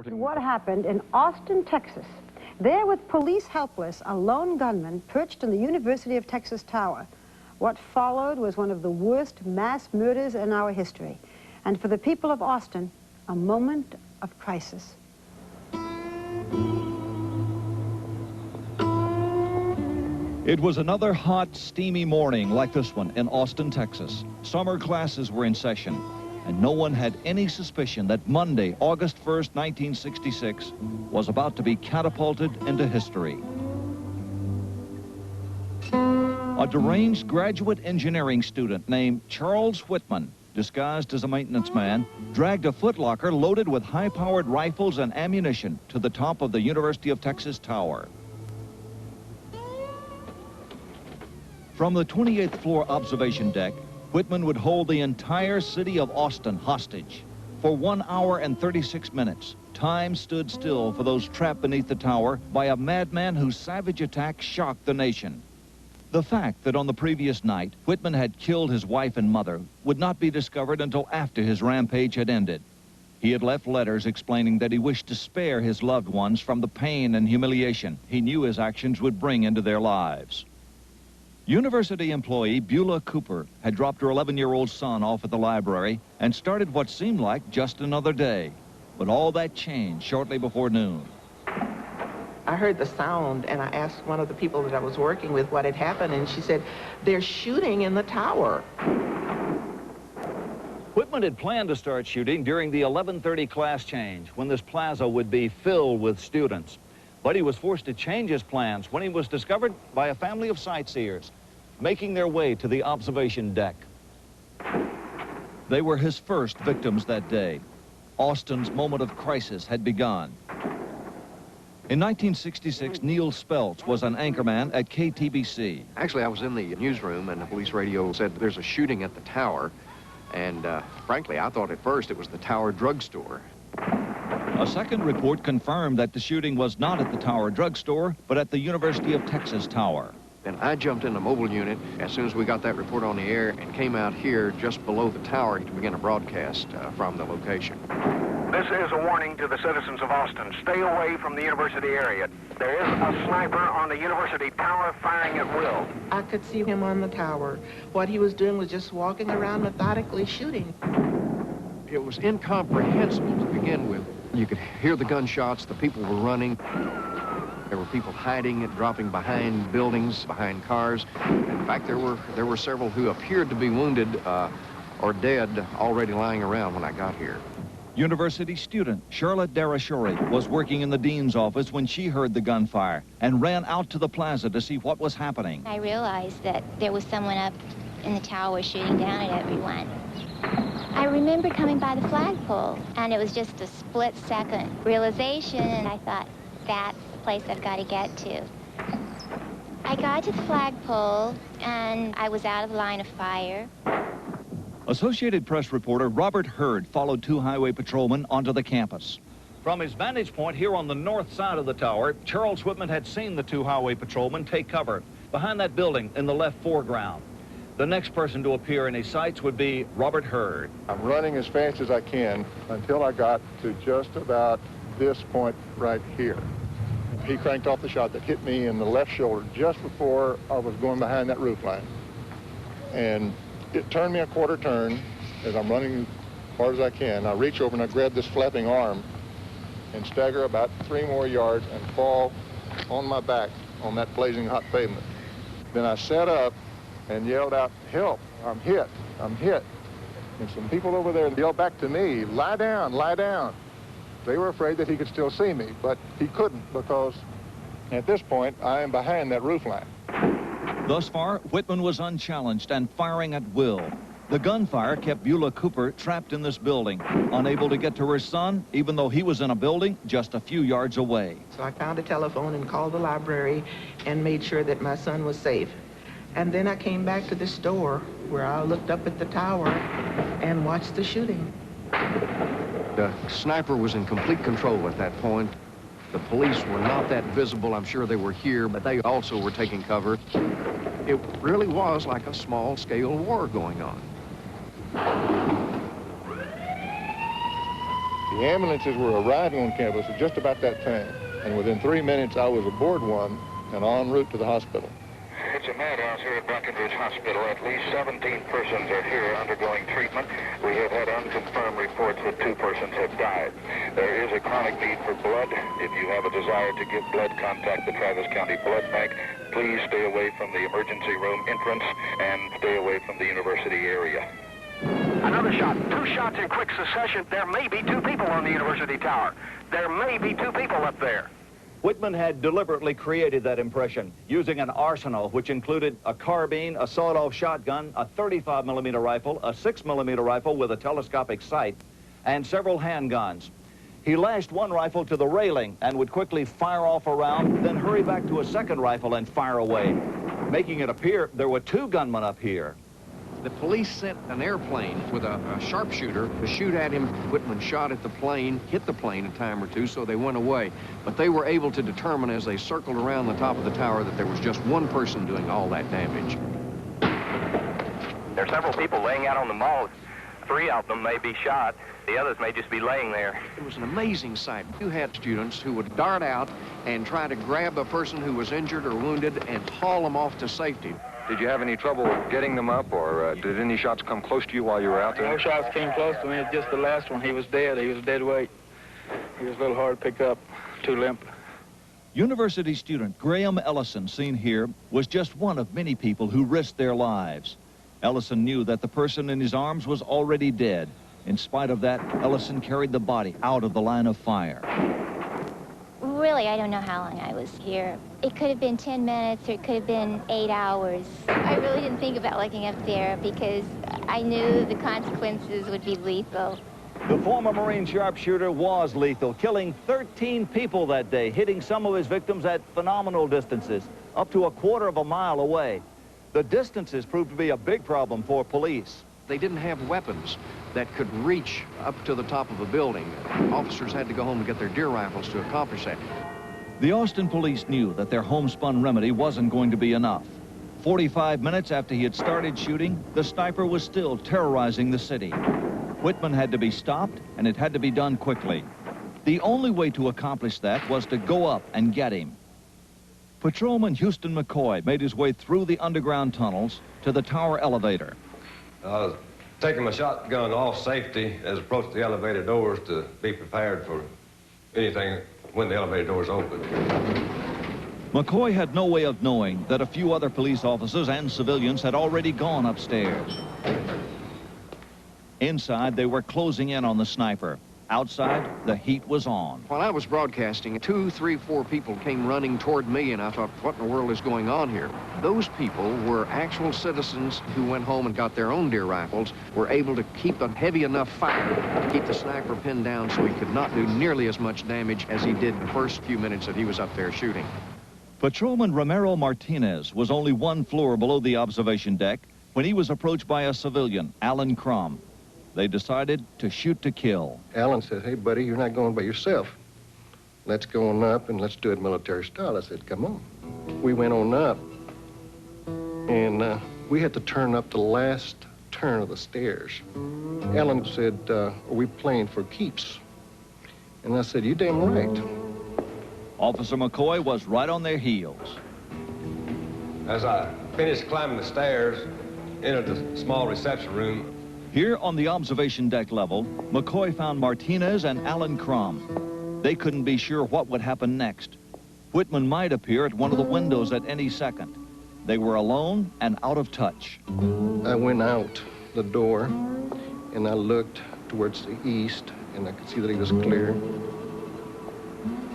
reporting what happened in Austin, Texas. There, with police helpless, a lone gunman perched in the University of Texas Tower. What followed was one of the worst mass murders in our history. And for the people of Austin, a moment of crisis. It was another hot, steamy morning like this one in Austin, Texas. Summer classes were in session, and no one had any suspicion that Monday, August 1st, 1966, was about to be catapulted into history. A deranged graduate engineering student named Charles Whitman, disguised as a maintenance man, dragged a footlocker loaded with high-powered rifles and ammunition to the top of the University of Texas Tower. From the 28th floor observation deck, Whitman would hold the entire city of Austin hostage. For 1 hour and 36 minutes, time stood still for those trapped beneath the tower by a madman whose savage attack shocked the nation. The fact that on the previous night, Whitman had killed his wife and mother would not be discovered until after his rampage had ended. He had left letters explaining that he wished to spare his loved ones from the pain and humiliation he knew his actions would bring into their lives. University employee Beulah Cooper had dropped her 11-year-old son off at the library and started what seemed like just another day. But all that changed shortly before noon. I heard the sound, and I asked one of the people that I was working with what had happened, and she said, "They're shooting in the tower." Whitman had planned to start shooting during the 11:30 class change, when this plaza would be filled with students. But he was forced to change his plans when he was discovered by a family of sightseers making their way to the observation deck. They were his first victims that day. Austin's moment of crisis had begun. In 1966, Neil Speltz was an anchorman at KTBC. Actually, I was in the newsroom, and the police radio said there's a shooting at the tower. And frankly, I thought at first it was the Tower drugstore. A second report confirmed that the shooting was not at the Tower drugstore, but at the University of Texas Tower. Then I jumped in a mobile unit as soon as we got that report on the air and came out here just below the tower to begin a broadcast from the location. This is a warning to the citizens of Austin. Stay away from the university area. There is a sniper on the university tower firing at will. I could see him on the tower. What he was doing was just walking around methodically shooting. It was incomprehensible to begin with. You could hear the gunshots, the people were running. There were people hiding and dropping behind buildings, behind cars. In fact, there were several who appeared to be wounded or dead already lying around when I got here. University student Charlotte Darashori was working in the dean's office when she heard the gunfire and ran out to the plaza to see what was happening. I realized that there was someone up in the tower shooting down at everyone. I remember coming by the flagpole, and it was just a split-second realization, and I thought, that's the place I've got to get to. I got to the flagpole, and I was out of the line of fire. Associated Press reporter Robert Hurd followed two highway patrolmen onto the campus. From his vantage point here on the north side of the tower, Charles Whitman had seen the two highway patrolmen take cover behind that building in the left foreground. The next person to appear in his sights would be Robert Hurd. I'm running as fast as I can until I got to just about this point right here. He cranked off the shot that hit me in the left shoulder just before I was going behind that roof line. And it turned me a quarter turn as I'm running as far as I can. I reach over and I grab this flapping arm and stagger about 3 more yards and fall on my back on that blazing hot pavement. Then I sat up and yelled out, "Help, I'm hit, I'm hit." And some people over there yelled back to me, "Lie down, lie down." They were afraid that he could still see me, but he couldn't because at this point, I am behind that roof line. Thus far, Whitman was unchallenged and firing at will. The gunfire kept Beulah Cooper trapped in this building, unable to get to her son, even though he was in a building just a few yards away. So I found a telephone and called the library and made sure that my son was safe. And then I came back to the store where I looked up at the tower and watched the shooting. The sniper was in complete control at that point. The police were not that visible. I'm sure they were here, but they also were taking cover. It really was like a small-scale war going on. The ambulances were arriving on campus at just about that time, and within 3 minutes I was aboard one and en route to the hospital. It's a madhouse here at Breckenridge Hospital. At least 17 persons are here undergoing treatment. We have had unconfirmed reports that 2 persons have died. There is a chronic need for blood. If you have a desire to give blood, contact the Travis County Blood Bank. Please stay away from the emergency room entrance and stay away from the university area. Another shot. 2 shots in quick succession. There may be 2 people on the university tower. There may be 2 people up there. Whitman had deliberately created that impression using an arsenal which included a carbine, a sawed-off shotgun, a 35mm rifle, a 6mm rifle with a telescopic sight, and several handguns. He lashed one rifle to the railing and would quickly fire off a round, then hurry back to a second rifle and fire away, making it appear there were 2 gunmen up here. The police sent an airplane with a sharpshooter to shoot at him. Whitman shot at the plane, hit the plane a time or 2, so they went away. But they were able to determine as they circled around the top of the tower that there was just 1 person doing all that damage. There are several people laying out on the mall. 3 of them may be shot. The others may just be laying there. It was an amazing sight. You had students who would dart out and try to grab a person who was injured or wounded and haul them off to safety. Did you have any trouble getting them up, or did any shots come close to you while you were out there? No shots came close to me. It's just the last one. He was dead. He was dead weight. He was a little hard to pick up, too limp. University student Graham Ellison, seen here, was just one of many people who risked their lives. Ellison knew that the person in his arms was already dead. In spite of that, Ellison carried the body out of the line of fire. Really, I don't know how long I was here. It could have been 10 minutes or it could have been 8 hours. I really didn't think about looking up there because I knew the consequences would be lethal. The former Marine sharpshooter was lethal, killing 13 people that day, hitting some of his victims at phenomenal distances, up to a quarter of a mile away. The distances proved to be a big problem for police. They didn't have weapons that could reach up to the top of a building. Officers had to go home and get their deer rifles to accomplish that. The Austin police knew that their homespun remedy wasn't going to be enough. 45 minutes after he had started shooting, the sniper was still terrorizing the city. Whitman had to be stopped, and it had to be done quickly. The only way to accomplish that was to go up and get him. Patrolman Houston McCoy made his way through the underground tunnels to the tower elevator. I was taking my shotgun off safety as I approached the elevator doors to be prepared for anything when the elevator doors opened. McCoy had no way of knowing that a few other police officers and civilians had already gone upstairs. Inside, they were closing in on the sniper. Outside, the heat was on. While I was broadcasting, 2, 3, 4 people came running toward me, and I thought, what in the world is going on here? Those people were actual citizens who went home and got their own deer rifles, were able to keep a heavy enough fire to keep the sniper pinned down so he could not do nearly as much damage as he did the first few minutes that he was up there shooting. Patrolman Romero Martinez was only 1 floor below the observation deck when he was approached by a civilian, Alan Crum. They decided to shoot to kill. Alan said, "Hey, buddy, you're not going by yourself. Let's go on up and let's do it military style." I said, "Come on." We went on up, and we had to turn up the last turn of the stairs. Alan said, "Are we playing for keeps?" And I said, "You damn right." Officer McCoy was right on their heels. As I finished climbing the stairs, entered the small reception room. Here on the observation deck level, McCoy found Martinez and Alan Crum. They couldn't be sure what would happen next. Whitman might appear at one of the windows at any second. They were alone and out of touch. I went out the door, and I looked towards the east, and I could see that he was clear.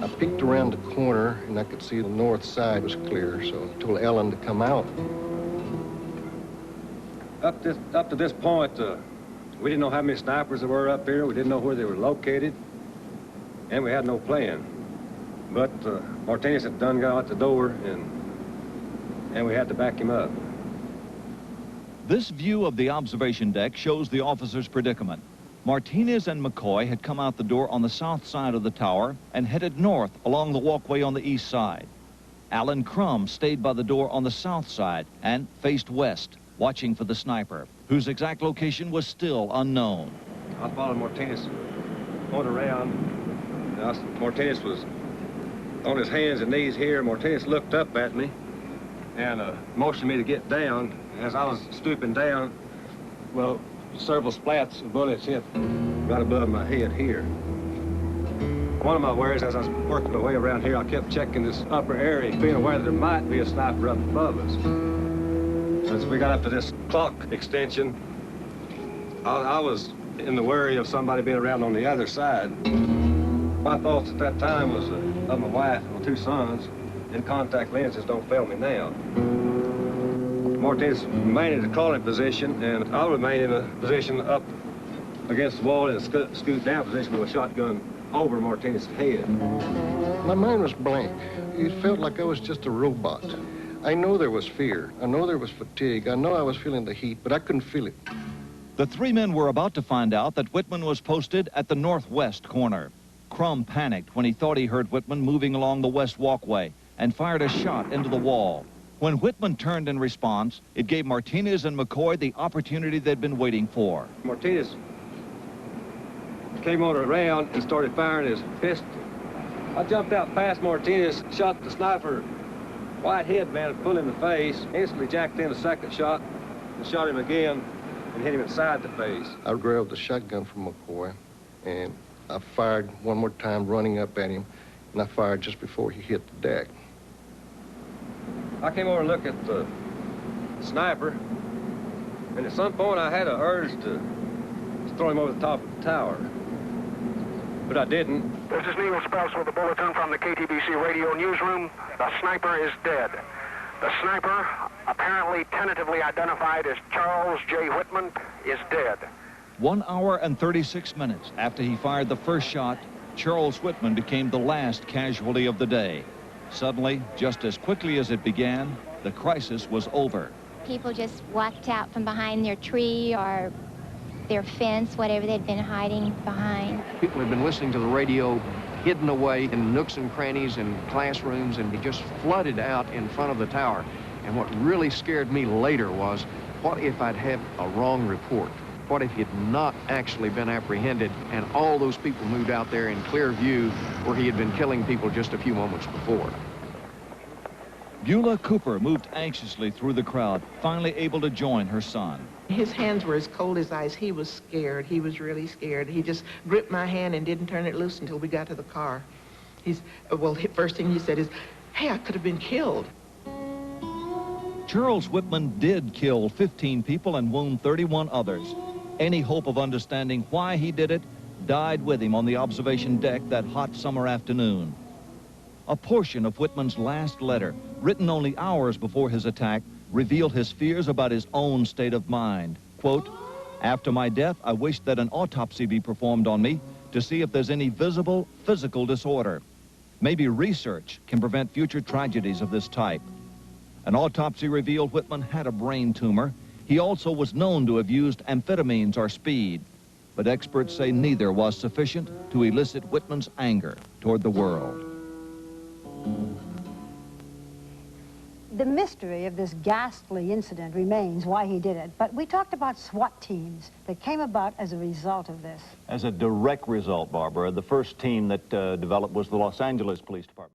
I peeked around the corner, and I could see the north side was clear, so I told Ellen to come out. Up to this point, we didn't know how many snipers there were up here. We didn't know where they were located, and we had no plan. But Martinez had done got out the door, and we had to back him up. This view of the observation deck shows the officer's predicament. Martinez and McCoy had come out the door on the south side of the tower and headed north along the walkway on the east side. Alan Crum stayed by the door on the south side and faced west, watching for the sniper, whose exact location was still unknown. I followed Martinez on around. Martinez was on his hands and knees here. Martinez looked up at me and motioned me to get down. As I was stooping down, well, several splats of bullets hit right above my head here. One of my worries, as I was working my way around here, I kept checking this upper area, being aware that there might be a sniper up above us. As we got up to this clock extension, I was in the worry of somebody being around on the other side. My thoughts at that time was of my wife and my 2 sons, and contact lenses don't fail me now. Martinez remained in the crawling position, and I'll remain in a position up against the wall in a scoot down position with a shotgun over Martinez's head. My mind was blank. It felt like I was just a robot. I know there was fear. I know there was fatigue. I know I was feeling the heat, but I couldn't feel it. The 3 men were about to find out that Whitman was posted at the northwest corner. Crum panicked when he thought he heard Whitman moving along the west walkway and fired a shot into the wall. When Whitman turned in response, it gave Martinez and McCoy the opportunity they'd been waiting for. Martinez came on around and started firing his pistol. I jumped out past Martinez, shot the sniper white headband full in the face, instantly jacked in a second shot, and shot him again and hit him inside the face. I grabbed the shotgun from McCoy, and I fired one more time, running up at him, and I fired just before he hit the deck. I came over to look at the sniper, and at some point I had an urge to throw him over the top of the tower, but I didn't. This is Neil Spells with a bulletin from the KTBC radio newsroom. The sniper is dead. The sniper, apparently tentatively identified as Charles J. Whitman, is dead. 1 hour and 36 minutes after he fired the first shot, Charles Whitman became the last casualty of the day. Suddenly, just as quickly as it began, the crisis was over. People just walked out from behind their tree or their fence, whatever they'd been hiding behind. People had been listening to the radio hidden away in nooks and crannies and classrooms, and it just flooded out in front of the tower. And what really scared me later was, what if I'd had a wrong report? What if he'd not actually been apprehended and all those people moved out there in clear view where he had been killing people just a few moments before? Beulah Cooper moved anxiously through the crowd, finally able to join her son. His hands were as cold as ice. He was scared. He was really scared. He just gripped my hand and didn't turn it loose until we got to the car. Well, the first thing he said is, "Hey, I could have been killed." Charles Whitman did kill 15 people and wound 31 others. Any hope of understanding why he did it died with him on the observation deck that hot summer afternoon. A portion of Whitman's last letter, written only hours before his attack, revealed his fears about his own state of mind. Quote, "After my death, I wish that an autopsy be performed on me to see if there's any visible physical disorder. Maybe research can prevent future tragedies of this type." An autopsy revealed Whitman had a brain tumor. He also was known to have used amphetamines or speed, but experts say neither was sufficient to elicit Whitman's anger toward the world. The mystery of this ghastly incident remains why he did it, but we talked about SWAT teams that came about as a result of this. As a direct result, Barbara, the first team that developed was the Los Angeles Police Department.